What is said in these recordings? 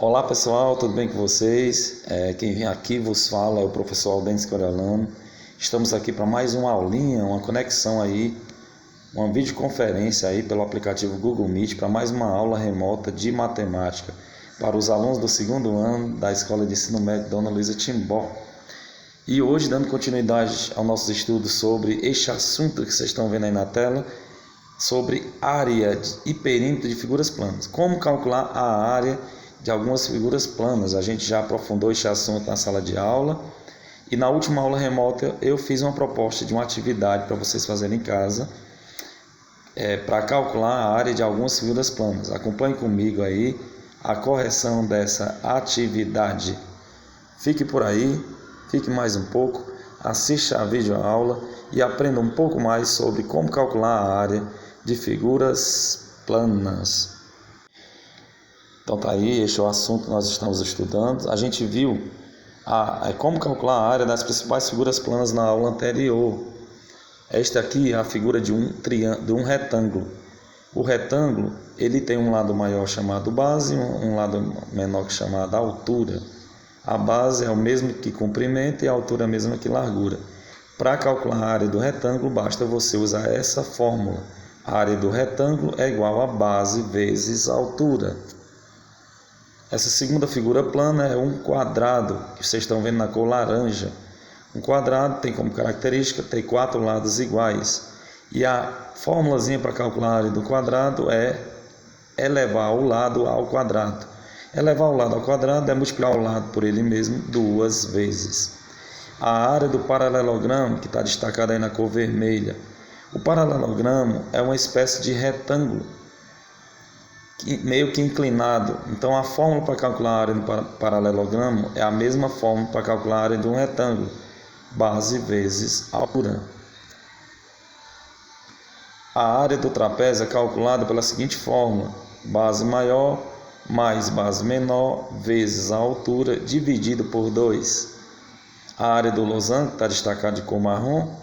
Olá pessoal, tudo bem com vocês? Quem vem aqui vos fala é o professor Aldenis Coriolano. Estamos aqui para mais uma aulinha, uma conexão aí, uma videoconferência aí pelo aplicativo Google Meet para mais uma aula remota de matemática para os alunos do segundo ano da Escola de Ensino Médio Dona Luísa Timbó. E hoje, dando continuidade aos nossos estudos sobre este assunto que vocês estão vendo aí na tela, sobre área e perímetro de figuras planas. Como calcular a área de algumas figuras planas. A gente já aprofundou este assunto na sala de aula. E na última aula remota eu fiz uma proposta de uma atividade para vocês fazerem em casa, para calcular a área de algumas figuras planas. Acompanhe comigo aí a correção dessa atividade. Fique por aí, fique mais um pouco, assista a videoaula e aprenda um pouco mais sobre como calcular a área de figuras planas. Então tá aí, este é o assunto que nós estamos estudando. A gente viu como calcular a área das principais figuras planas na aula anterior. Esta aqui é a figura de um retângulo. O retângulo ele tem um lado maior chamado base, um lado menor que chamado altura. A base é o mesmo que comprimento e a altura é a mesma que largura. Para calcular a área do retângulo, basta você usar essa fórmula. A área do retângulo é igual a base vezes a altura. Essa segunda figura plana é um quadrado, que vocês estão vendo na cor laranja. Um quadrado tem como característica ter 4 lados iguais. E a fórmulazinha para calcular a área do quadrado é elevar o lado ao quadrado. Elevar o lado ao quadrado é multiplicar o lado por ele mesmo 2 vezes. A área do paralelogramo, que está destacada aí na cor vermelha. O paralelogramo é uma espécie de retângulo, meio que inclinado. Então a fórmula para calcular a área do paralelogramo é a mesma fórmula para calcular a área de um retângulo, base vezes altura. A área do trapézio é calculada pela seguinte fórmula: base maior mais base menor vezes a altura dividido por 2. A área do losango está destacada de cor marrom.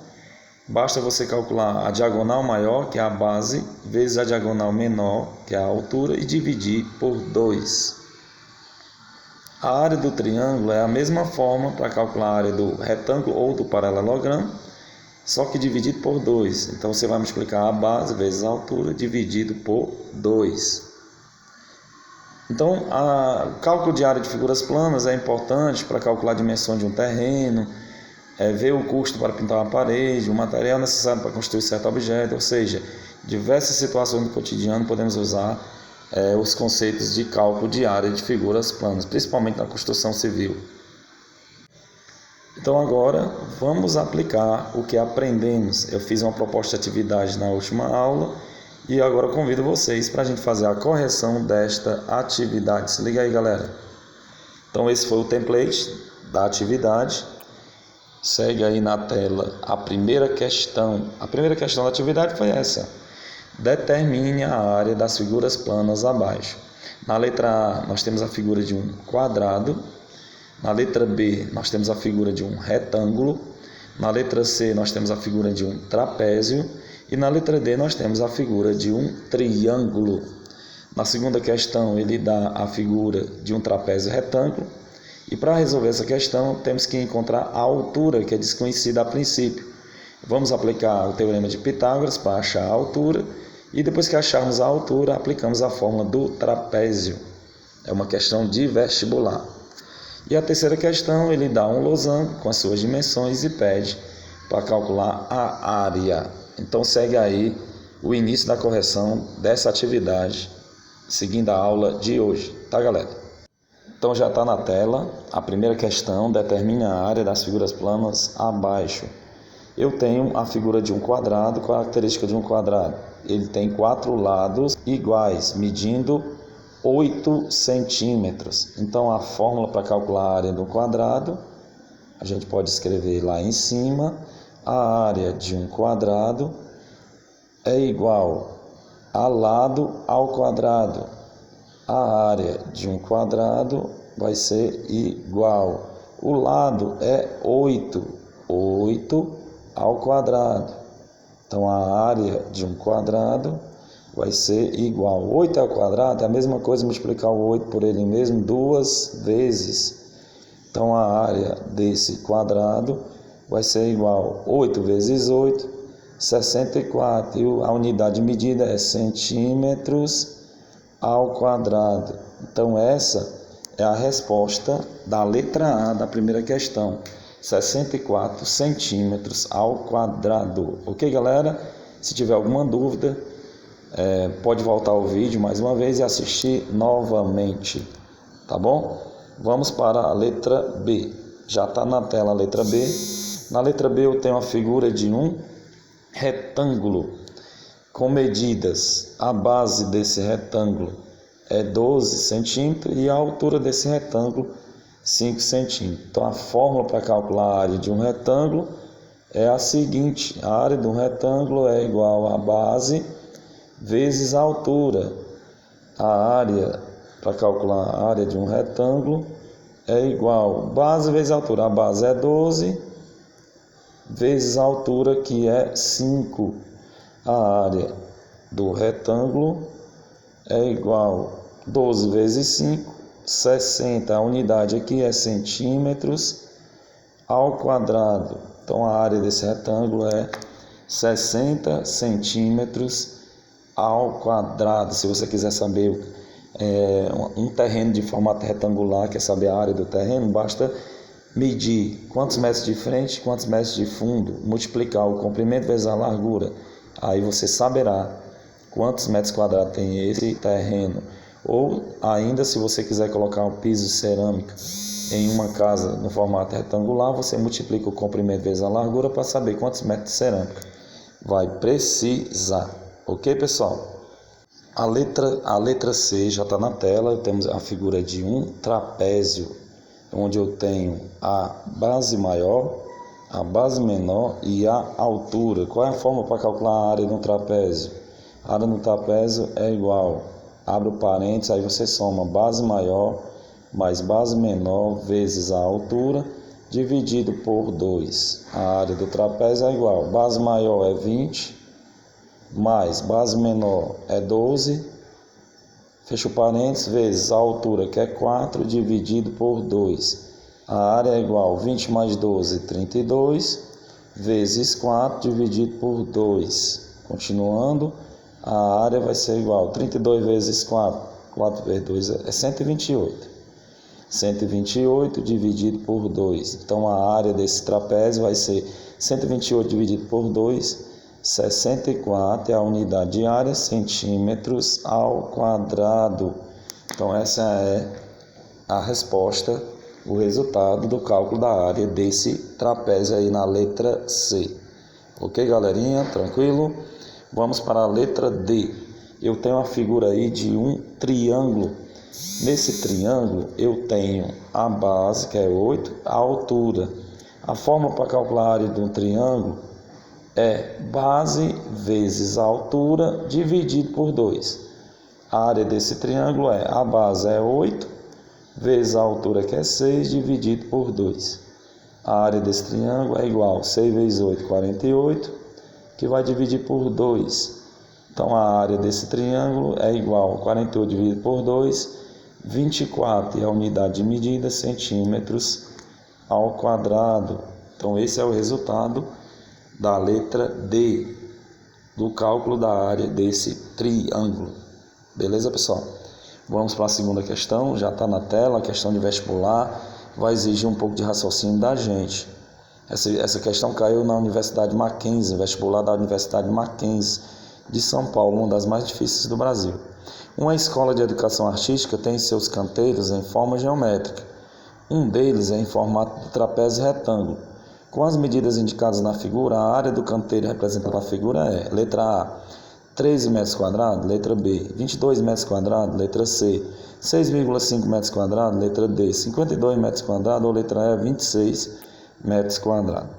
Basta você calcular a diagonal maior, que é a base, vezes a diagonal menor, que é a altura, e dividir por 2. A área do triângulo é a mesma forma para calcular a área do retângulo ou do paralelogramo, só que dividido por 2. Então você vai multiplicar a base vezes a altura, dividido por 2. Então, o cálculo de área de figuras planas é importante para calcular a dimensão de um terreno, ver o custo para pintar uma parede, o material necessário para construir certo objeto, ou seja, diversas situações do cotidiano podemos usar os conceitos de cálculo de área de figuras planas, principalmente na construção civil. Então agora vamos aplicar o que aprendemos. Eu fiz uma proposta de atividade na última aula e agora convido vocês para a gente fazer a correção desta atividade. Se liga aí, galera. Então esse foi o template da atividade. Segue aí na tela a primeira questão. A primeira questão da atividade foi essa: determine a área das figuras planas abaixo. Na letra A, nós temos a figura de um quadrado. Na letra B, nós temos a figura de um retângulo. Na letra C, nós temos a figura de um trapézio. E na letra D, nós temos a figura de um triângulo. Na segunda questão, ele dá a figura de um trapézio retângulo. E para resolver essa questão, temos que encontrar a altura, que é desconhecida a princípio. Vamos aplicar o teorema de Pitágoras para achar a altura. E depois que acharmos a altura, aplicamos a fórmula do trapézio. É uma questão de vestibular. E a terceira questão, ele dá um losango com as suas dimensões e pede para calcular a área. Então segue aí o início da correção dessa atividade, seguindo a aula de hoje, tá, galera? Então já está na tela a primeira questão: determine a área das figuras planas abaixo. Eu tenho a figura de um quadrado. Qual a característica de um quadrado? Ele tem 4 lados iguais, medindo 8 centímetros. Então a fórmula para calcular a área do quadrado, a gente pode escrever lá em cima: a área de um quadrado é igual a lado ao quadrado. A área de um quadrado vai ser igual. O lado é 8 ao quadrado. Então, a área de um quadrado vai ser igual. 8 ao quadrado é a mesma coisa multiplicar o 8 por ele mesmo 2 vezes. Então a área desse quadrado vai ser igual 8 vezes 8, 64. E a unidade de medida é centímetros ao quadrado. Então essa é a resposta da letra A da primeira questão. 64 centímetros ao quadrado. Ok, galera? Se tiver alguma dúvida, pode voltar ao vídeo mais uma vez e assistir novamente. Tá bom? Vamos para a letra B. Já está na tela a letra B. Na letra B eu tenho a figura de um retângulo com medidas. A base desse retângulo é 12 centímetros e a altura desse retângulo 5 centímetros. Então a fórmula para calcular a área de um retângulo é a seguinte: a área de um retângulo é igual a base vezes a altura. A área, para calcular a área de um retângulo, é igual base vezes a altura. A base é 12 vezes a altura, que é 5. A área do retângulo é igual 12 vezes 5, 60. A unidade aqui é centímetros ao quadrado. Então a área desse retângulo é 60 centímetros ao quadrado. Se você quiser saber um terreno de formato retangular, quer saber a área do terreno, basta medir quantos metros de frente, quantos metros de fundo, multiplicar o comprimento vezes a largura. Aí você saberá quantos metros quadrados tem esse terreno. Ou ainda, se você quiser colocar um piso de cerâmica em uma casa no formato retangular, você multiplica o comprimento vezes a largura para saber quantos metros de cerâmica vai precisar. Ok, pessoal? A letra C já está na tela. Temos a figura de um trapézio, onde eu tenho a base maior, a base menor e a altura. Qual é a forma para calcular a área de um trapézio? A área do trapézio é igual, abre o parênteses, aí você soma base maior mais base menor vezes a altura, dividido por 2. A área do trapézio é igual, base maior é 20, mais base menor é 12, fecha o parênteses, vezes a altura, que é 4, dividido por 2. A área é igual 20 mais 12, 32, vezes 4, dividido por 2. Continuando, a área vai ser igual 32 vezes 4, 4 vezes 2 é 128. 128 dividido por 2. Então a área desse trapézio vai ser 128 dividido por 2, 64 é a unidade de área, centímetros ao quadrado. Então essa é a resposta, o resultado do cálculo da área desse trapézio aí na letra C. Ok, galerinha? Tranquilo? Vamos para a letra D. Eu tenho a figura aí de um triângulo. Nesse triângulo eu tenho a base, que é 8, a altura. A forma para calcular a área de um triângulo é base vezes a altura dividido por 2. A área desse triângulo é, a base é 8 vezes a altura, que é 6, dividido por 2. A área desse triângulo é igual 6 vezes 8, 48, que vai dividir por 2. Então a área desse triângulo é igual a 48 dividido por 2, 24, e a unidade de medida centímetros ao quadrado. Então esse é o resultado da letra D, do cálculo da área desse triângulo. Beleza, pessoal? Vamos para a segunda questão, já está na tela. A questão de vestibular vai exigir um pouco de raciocínio da gente. Essa questão caiu na Universidade Mackenzie, vestibular da Universidade Mackenzie de São Paulo, uma das mais difíceis do Brasil. Uma escola de educação artística tem seus canteiros em forma geométrica. Um deles é em formato de trapézio retângulo. Com as medidas indicadas na figura, a área do canteiro representada na figura é: letra A, 13 metros quadrados, letra B, 22 metros quadrados, letra C, 6,5 metros quadrados, letra D, 52 metros quadrados, ou letra E, 26 metros quadrados.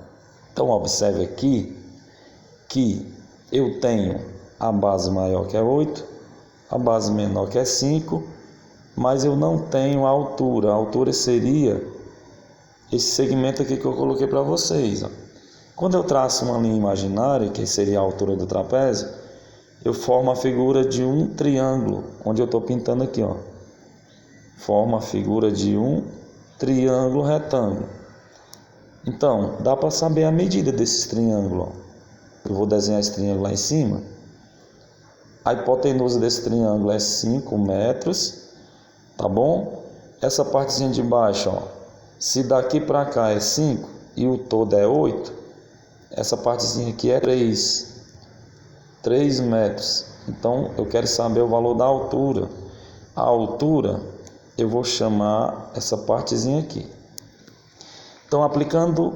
Então observe aqui que eu tenho a base maior, que é 8, a base menor, que é 5, mas eu não tenho a altura. A altura seria esse segmento aqui que eu coloquei para vocês. Quando eu traço uma linha imaginária, que seria a altura do trapézio, eu formo a figura de um triângulo, onde eu estou pintando aqui, ó. Forma a figura de um triângulo retângulo. Então, dá para saber a medida desse triângulo, ó. Eu vou desenhar esse triângulo lá em cima. A hipotenusa desse triângulo é 5 metros, tá bom? Essa partezinha de baixo, ó, se daqui para cá é 5 e o todo é 8, essa partezinha aqui é 3 metros. Então, eu quero saber o valor da altura. A altura, eu vou chamar essa partezinha aqui. Então, aplicando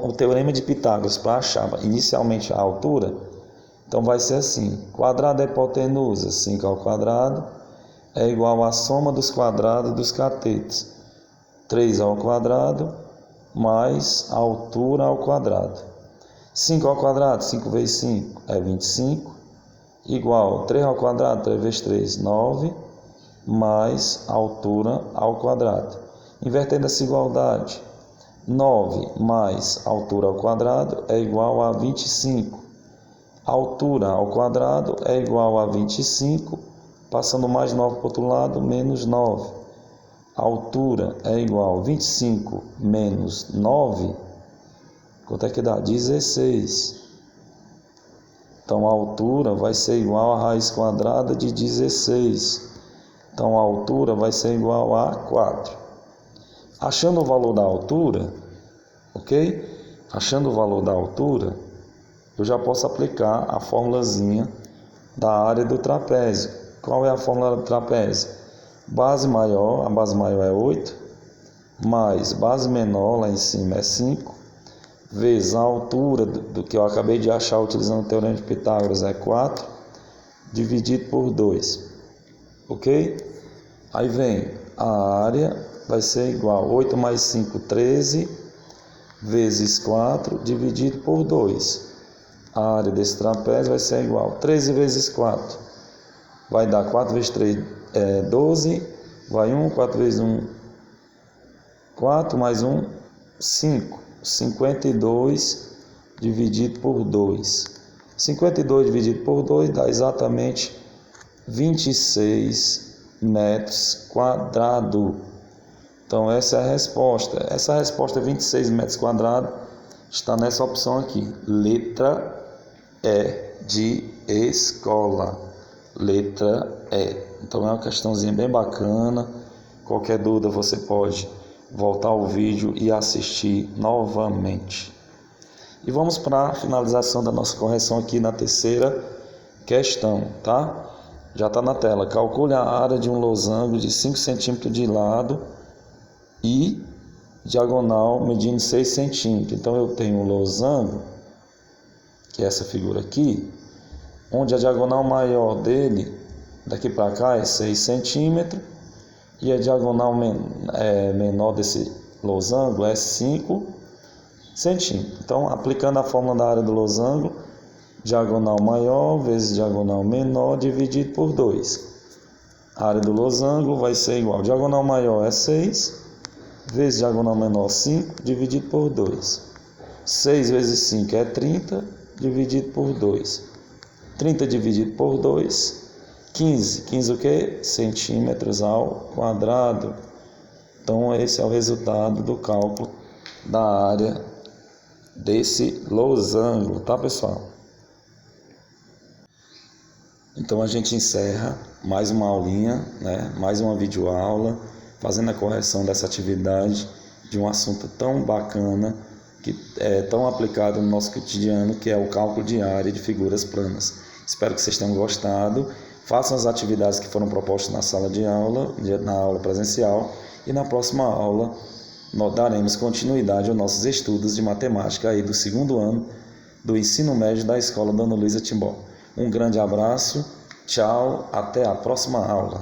o teorema de Pitágoras para achar inicialmente a altura, então vai ser assim: quadrado da hipotenusa, 5 ao quadrado, é igual à soma dos quadrados dos catetos, 3 ao quadrado, mais a altura ao quadrado. 5 ao quadrado, 5 vezes 5 é 25, igual 3 ao quadrado, 3 vezes 3, 9, mais a altura ao quadrado. Invertendo essa igualdade, 9 mais a altura ao quadrado é igual a 25. A altura ao quadrado é igual a 25, passando mais 9 para o outro lado, menos 9. A altura é igual a 25 menos 9, quanto é que dá? 16. Então a altura vai ser igual a raiz quadrada de 16. Então a altura vai ser igual a 4. Achando o valor da altura, ok? Achando o valor da altura, eu já posso aplicar a formulazinha da área do trapézio. Qual é a fórmula do trapézio? Base maior, a base maior é 8, mais base menor, lá em cima é 5, vezes a altura do que eu acabei de achar utilizando o teorema de Pitágoras é 4, dividido por 2, ok? Aí vem a área, vai ser igual a 8 mais 5, 13, vezes 4, dividido por 2. A área desse trapézio vai ser igual a 13 vezes 4, vai dar 4 vezes 3, 12, vai 1, 4 vezes 1, 4, mais 1, 5, 52 dividido por 2. 52 dividido por 2 dá exatamente 26 metros quadrados. Então essa é a resposta. Essa resposta 26 metros quadrados está nessa opção aqui. Letra E de escola. Letra E. Então é uma questãozinha bem bacana. Qualquer dúvida você pode voltar ao vídeo e assistir novamente. E vamos para a finalização da nossa correção aqui na terceira questão, tá? Já está na tela. Calcule a área de um losango de 5 centímetros de lado e diagonal medindo 6 centímetros. Então eu tenho um losango, que é essa figura aqui, onde a diagonal maior dele, daqui para cá, é 6 centímetros, e a diagonal menor desse losango é 5 centímetros. Então, aplicando a fórmula da área do losango, diagonal maior vezes diagonal menor dividido por 2. A área do losango vai ser igual, diagonal maior é 6, vezes diagonal menor 5, dividido por 2. 6 vezes 5 é 30, dividido por 2. 30 dividido por 2, 15. 15 o quê? Centímetros ao quadrado. Então, esse é o resultado do cálculo da área desse losango, tá, pessoal? Então, a gente encerra mais uma aulinha, né? Mais uma videoaula, fazendo a correção dessa atividade de um assunto tão bacana, que é tão aplicado no nosso cotidiano, que é o cálculo de área de figuras planas. Espero que vocês tenham gostado. Façam as atividades que foram propostas na sala de aula, na aula presencial, e na próxima aula nós daremos continuidade aos nossos estudos de matemática aí do segundo ano do ensino médio da Escola Dona Luísa Timbó. Um grande abraço, tchau, até a próxima aula.